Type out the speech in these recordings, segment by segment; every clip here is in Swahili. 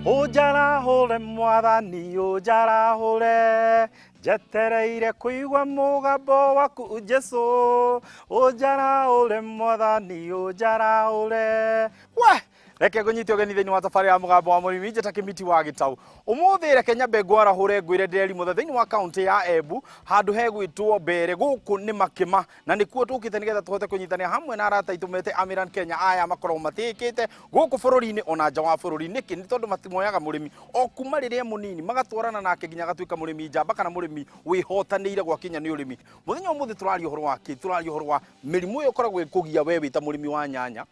Ũnjarahũre Mwathani ũnjarahũre, njetereire kũigua mũgambo waku Jesu. Ũnjarahũre Mwathani ũnjarahũre. We reke ngũnyite ũgeni thĩinĩ wa thabarĩ ya mũgambo wa mũrĩmi njĩta Kĩmiti wa Gĩtaũ. Ũmũthĩ reke nyambe ngwarahũre ngwĩre ndĩreri mũthe thĩinĩ wa kaunti ya Embu handũ hegwĩtwo Mbere. Gũkũ nĩ makĩma na nĩkuo tũkĩte nĩgetha tũhote kũnyitanĩra hamwe na arata aitũ mete Amiran Kenya aya makoragwo matĩkĩte gũkũ bũrũri-inĩ ona nja wa bũrũri. Nĩkĩ? Nĩ tondũ matimoyaga mũrĩmi o kuma rĩrĩa mũnini magatwarana nake nginya agatuĩka mũrĩmi njamba kana mũrĩmi wĩhotanĩire gwakinya nĩ ũrĩmi. Mũthenya ũmũthĩ tũraria ũhoro wa kĩ? Tũraria ũhoro wa mĩrimũ ĩyo ĩkoragwo ĩkũgia we wĩta mũrĩmi wa nyanya.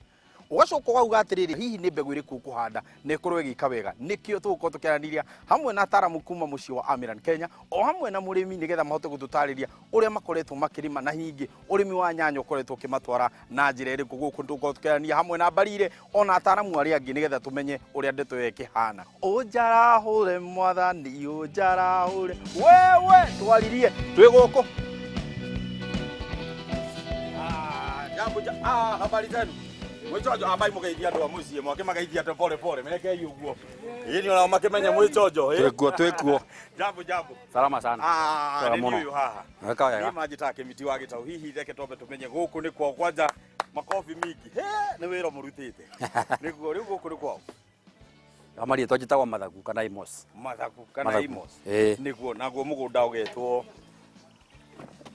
Ugacoka wauga atĩrĩrĩ hihi nĩ mbegũ ĩrĩkũ ũkũhanda na ĩkorwo ĩgĩka wega. Nĩkĩo tũgũkorwo tũkĩaranĩria hamwe na ataaramu kuma mũciĩ wa Amiran Kenya o hamwe na mũrĩmi nĩgetha mahote gũtũtarĩria ũrĩa makoretwo makĩrĩma na hingi ũrĩmi wa nyanya ũkoretwo ũkĩmatwara na njĩra ĩrĩkũ. Gũkũ tũgũkorwo tũkĩaranĩria hamwe na Mbarire ona ataaramu arĩa angĩ nĩgetha tũmenye ũrĩa ndeto ĩyo ĩkĩhana. Ũnjarahũre Mwathani ũnjarahũre. Wewe twaririe twĩ gũkũ. Habari zenu? Mwichojo abai mugeithia andu a muciĩ mwake magaithia andu pole pole merekei uguo ini ona makimenya mwichojo twikuo jambo salama sana salamu huyu haha weka wega ni majita Kĩmiti wa Gĩtaũ. Hihi reke tombe tumenye gũkũ nĩ kwa kwanja makofi mingi nĩ wĩra mũrutĩte nĩguo rĩu gũkũ nĩ kwao amari twajitagwo Mathagu kana Imos nĩguo naguo mũgũnda ũgetwo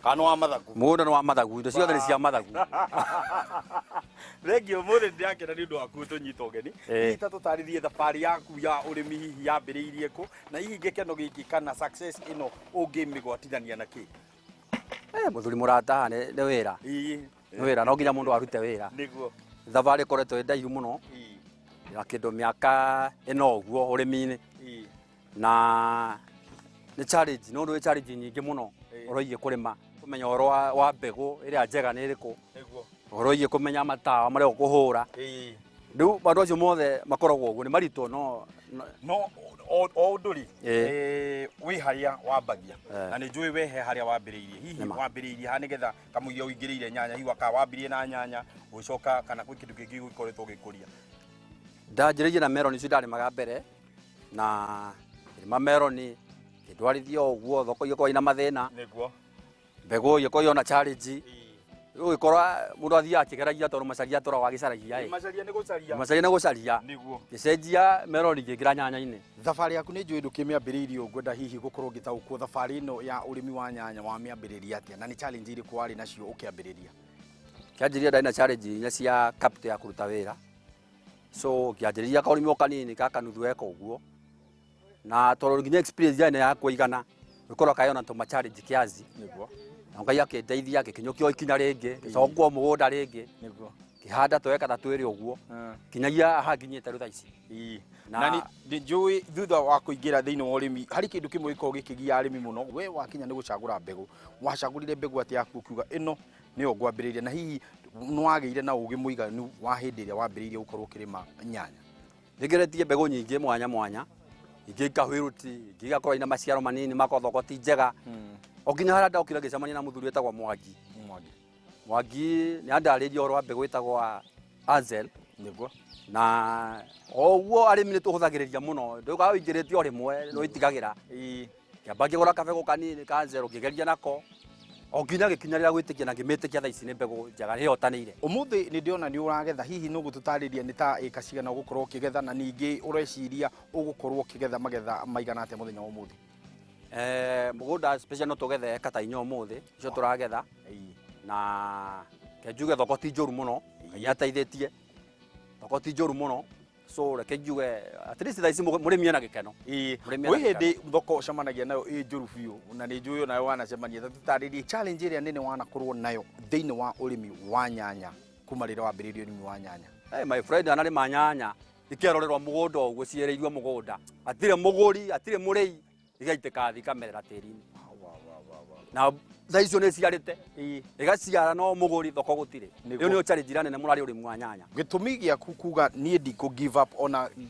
kana wa Mathagu mũgũnda nĩ wa Mathagu indo ciothe nĩ cia Mathagu. Thengio mũthĩ ndĩrakena nĩ ũndũ waku tũnyita ũgeni. Hihi ta tũtarĩrie thabarĩ yaku ya ũrĩmi hihi yambĩrĩirie kũ na hihi gĩkeno gĩkĩ kana success ĩno ũngĩmĩgwatithania na kĩ? Mũthuri mũrata nĩ wĩra. Nĩ wĩra no nginya mũndũ arute wĩra. Nĩguo. Thabarĩ ĩkoretwo ĩ ndaihu mũno. Ya kĩndũ mĩaka ĩno ũguo ũrĩmi-inĩ. Na nĩ challenge no ndũ challenge nyingĩ mũno ũroiye kũrĩma kũmenya ũhoro wa mbegũ ĩrĩa njega nĩ ĩrĩkũ. Nĩguo. Ũroiye kũmenya matawa marĩa ũkũhũra. Rĩu maũndũ acio mothe makoragwo ũguo nĩ maritũ no o ũndũri wĩ harĩa wambagia na nĩ njũĩ wehe harĩa wambĩrĩirie. Hihi wambĩrĩirie ha nĩgetha kamũiria ũingĩrĩire nyanya hihi wambirie na nyanya gũcoka kana gwĩ kĩndũ kĩngĩ gũkoretwo ũgĩkũria? Ndanjĩrĩirie na meroni icio ndarĩmaga mbere na rĩma meroni kĩndwarithia ũguo thoko igĩkorwo ina mathĩna. Nĩguo. Mbegũ igĩkorwo yona challenge. Ũgĩkorwo mũndũ athiaga akĩgeragia tondũ macaria atũragwo agĩcaragia. Macaria nĩ gũcaria. Nĩguo. Gĩcenjia meroni ngĩkĩra nyanya-inĩ. Thabarĩ yaku nĩ njũĩ ndũkĩmĩambĩrĩirie ũngwenda hihi gũkorwo ũgĩtaũkwo thabarĩ ĩno ya ũrĩmi wa nyanya wamĩambĩrĩria atĩa na nĩ challenge irĩkũ warĩ nacio ũkĩambĩrĩria? Kĩanjĩrĩria ndarĩ na challenge inya cia capital ya kũruta wĩra. So kĩanjĩrĩria kaũrĩmi o kanini gaka nuthu eka ũguo. Na tondũ nginya experience yaani ya kũigana gũkorwo kayona tũma challenge kiazi. Nĩguo. Ngai akĩndeithia gĩkinyũkio ikinya rĩngĩ gĩcokwo mũgũnda rĩngĩ. Nĩguo. Kĩhanda tweka ta twĩrĩ ũguo. Kinyagia hakinyĩte rĩu thaa ici. Na nĩ njũĩ thutha wa kũingĩra thĩinĩ wa ũrĩmi harĩ kĩndũ kĩmwe gĩkoragwo gĩkĩgia arĩmi mũno. We wakinya nĩ gũcagũra mbegũ. Wacagũrire mbegũ atĩ yaku ukiuga ĩno nĩyo ngwambĩrĩria na hihi nĩ wagĩire na ũgĩ mũiganu wa hĩndĩ ĩrĩa wambĩrĩirie gũkorwo ũkĩrĩma nyanya? Nĩngeretie mbegũ nyingĩ mwanya mwanya. Ingĩ ikahwĩruti, ingĩ igakorwo ina maciaro manini makothoko ti njega. O nginya harĩa ndokire ngĩcemania na mũthuri wĩtagwo Mwangi nĩ andarĩirie ũhoro wa mbegũ ĩtagwo Azel. Nĩguo. Na ũguo arĩmi nĩ tũhũthagĩrĩria mũno ndũgaga ũingĩrĩtie o rĩmwe nĩ ũitigagĩra. Kĩamba ngĩgũra kabegũ kanini ka Azel ngĩgeria nako o nginya gĩkinya rĩrĩa gwĩtĩkia na ngĩmĩtĩkia thaa ici nĩ mbegũ njega nĩhotanĩire. Ũmũthĩ nĩ ndĩona nĩ ũragetha hihi no gũtũtarĩria nĩ ta ĩka cigana ũgũkorwo ũkĩgetha na ningĩ ũreciria ũgũkorwo ũkĩgetha magetha maigana atĩa mũthenya wa ũmũthĩ? Mũgũnda special no tũgethe eka ta 4 ũmũthĩ icio tũragetha na kenjuge thoko ti njũru mũno Ngai ateithĩtie thoko ti njũru mũno so reke njuge at least thaa ici mũrĩmi ena gĩkeno. Gwĩ hĩndĩ thoko ũcemanagia nayo ĩ njũru biũ na nĩ njũĩ nayo wanacemania tũtarĩrie challenge ĩrĩa nene wanakorwo nayo thĩinĩ wa ũrĩmi wa nyanya kuma rĩrĩa wambĩrĩirie ũrĩmi wa nyanya? My friend anarĩma nyanya ikerorerwo mũgũnda ũguo ciereirio mũgũnda atirĩ mũgũri atirĩ mũrĩi igaitĩka thĩ kamerera tĩri-inĩ. Na thaa icio nĩ ciarĩte ĩgaciara no mũgũri thoko gũtirĩ. Rĩu nĩyo challenge nene mũno harĩ ũrĩmi wa nyanya. Gĩtũmi gĩaku kuga niĩ ndikũ give up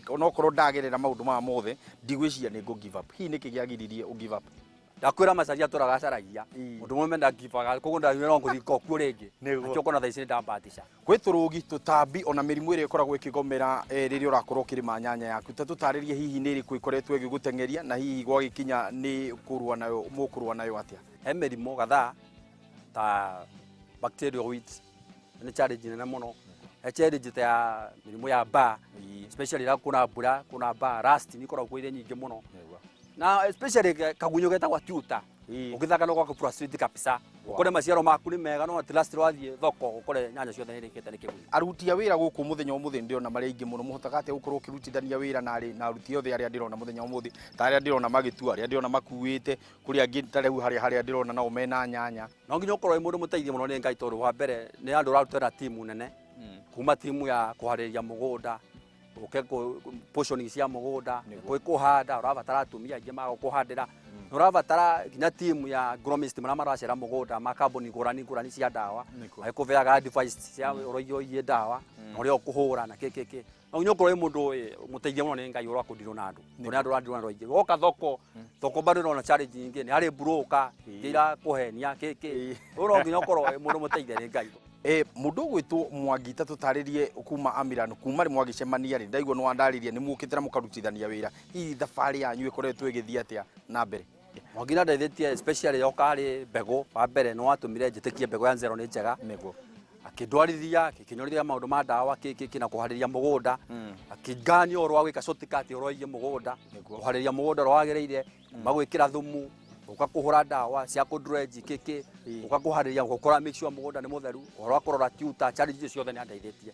onokorwo ndagerera maũndũ maya mothe ndigwĩciria nĩ ngũ give up. Hihi nĩkĩ gĩagiririe ũ give up? ndakwira macaria turagacaragia mundu mwe ndakibaga koguo ndawira nguthiko ku ringi akio kona thaici ndambatisha gwiturugi tutambi ona mirimu ire ikoragwo ikigomera riria urakorwo kirima nyanya yaku ta tutaririe hihi ni iriku ikoretwo igigutengeria na hihi gwagikinya ni kurua nayo mukurua nayo atia he mirimu gathaa ta bacterial weeds ni challenge nene muno he challenge ta mirimu ya mbaa especially ra kuna mbura kuna mbaa rust ni ikoragwo ire nyingi muno na especially kagunyo getagwa tuta ukithaka no kwa frustrate kabisa ukore maciaro maku ni mega no at last wathie thoko ukore nyanya ciothe ni rikite ni kigunyo aruti a wira guku muthenya umuthi ndirona mari ingi muno muhotaga ate gukorwo kirutithania wira na aruti othe aria ndirona muthenya umuthi ta aria ndirona magitua aria ndirona makuite kuri angi tareu haria ndirona nao mena nyanya no nginya ukorwo mundu muteithie muno ni ngai tondu wa mbere ni andu rarutera timu nene kuma timu ya kuhariria mugunda uke portioning cia mugunda kuhanda urabatara atumia aingi mago kuhandira urabatara nginya timu ya agronomist mara maracera mugunda makambuni ngurani cia dawa akuveaga advice cia uroyo iye dawa uria ukuhura na kekeke no nginya ukorwo mundu muteithia muno ni ngai ura kundirwo na andu ni andu randirwo na roingi woka thoko bado no challenge nyingi ni hari broker ira kuhenia keke uro nginya ukorwo mundu muteithia ni ngai mundu gwitwo Mwangi ta tutaririe kuma Amirano kuma ri mwagicemania ri ndaigwa no andaririe ni mukitira mukarutithania wira hihi thabari yanyu ikoretwo igithia atia na mbere Mwangi na ndaithetie especially yoka hari mbego wa mbere no atumire njitikie mbego ya nzero ni njega nego akindwarithia akikinyorithia maundu ma dawa kiki na kuhariria mugunda akingania oro wa gwika shortcut oro iye mugunda kuhariria mugunda oro wagereire magwikira thumu ukakuhura dawa cia kudredge kiki ukakuhariria gukora make sure mugunda ni mutheru oro akorora tuta challenge ciothe ni andaithetie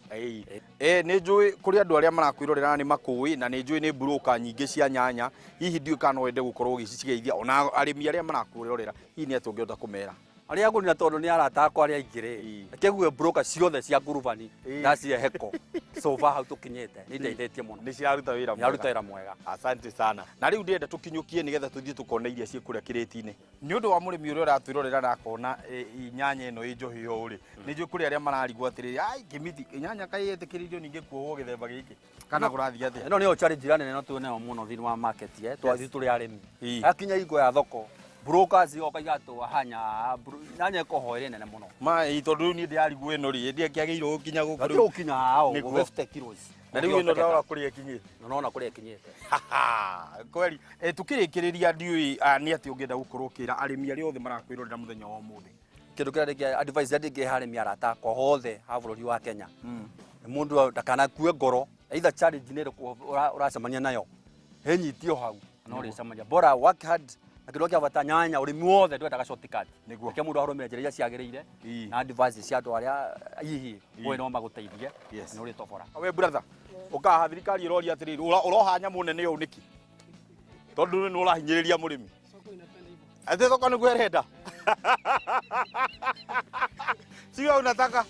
ni njui kuri andu aria marakwirorera ni makui na ni njui ni broker nyingi cia nyanya hihi ndio kana wende gukorwo ugicigeithia ona arimi aria marakwirorera hihi ni atungiota kumera aria nguni na tondu ni arata akwa aria ingire akegue broker ciothe cia ngurubani na cia heko so far hau tukinyete ni ndaithetie muno ni ciaruta wira mwega asante sana na riu ndienda tukinyukie nigetha tuthie tukona iria cie kuria kireti-ini ni undu wa murimi uria uratwirorera na akona nyanya ino injohi uri ni njui kuri aria mararigwo atiriri ai kimiti nyanya kai etikiririo ninge kuohwo githemba giki kana kurathia atia ino ni challenge rane no tuone muno thini wa market twathi turi arimi akinya ingo ya thoko brokers okaiga tu hanya nyanya ikohoire nene muno ma tondu ni ndiarigwo ino ri ndi akiageirwo gukinya guku riu gukinya hao 50 kilos na riu ino ndawa kuri ekinyite nona kuri ekinyite kweli tukirikiriria ndiui ni ati ungienda gukorwo kira arimi aria othe marakwirorera muthenya wa umuthi kindu kiria advice ndingi harimi arata ko hothe ha bururi wa Kenya ni mundu ndakana kue ngoro either challenge ni uracemania nayo henyitio hau no ricemania bora work hard akindo kia bata nyanya urimi wothe ndwetaga shortcut niguo ke mundu arumira njira iria ciagirire na advice cia andu aria hihi we no maguteithie ni uri tobora we brother ukaha thirikari irori atiriri uroha nyamu nene u niki tondu ni urahinyiriria murimi soko inapenda hivyo ate thoko ni gwerenda sio unataka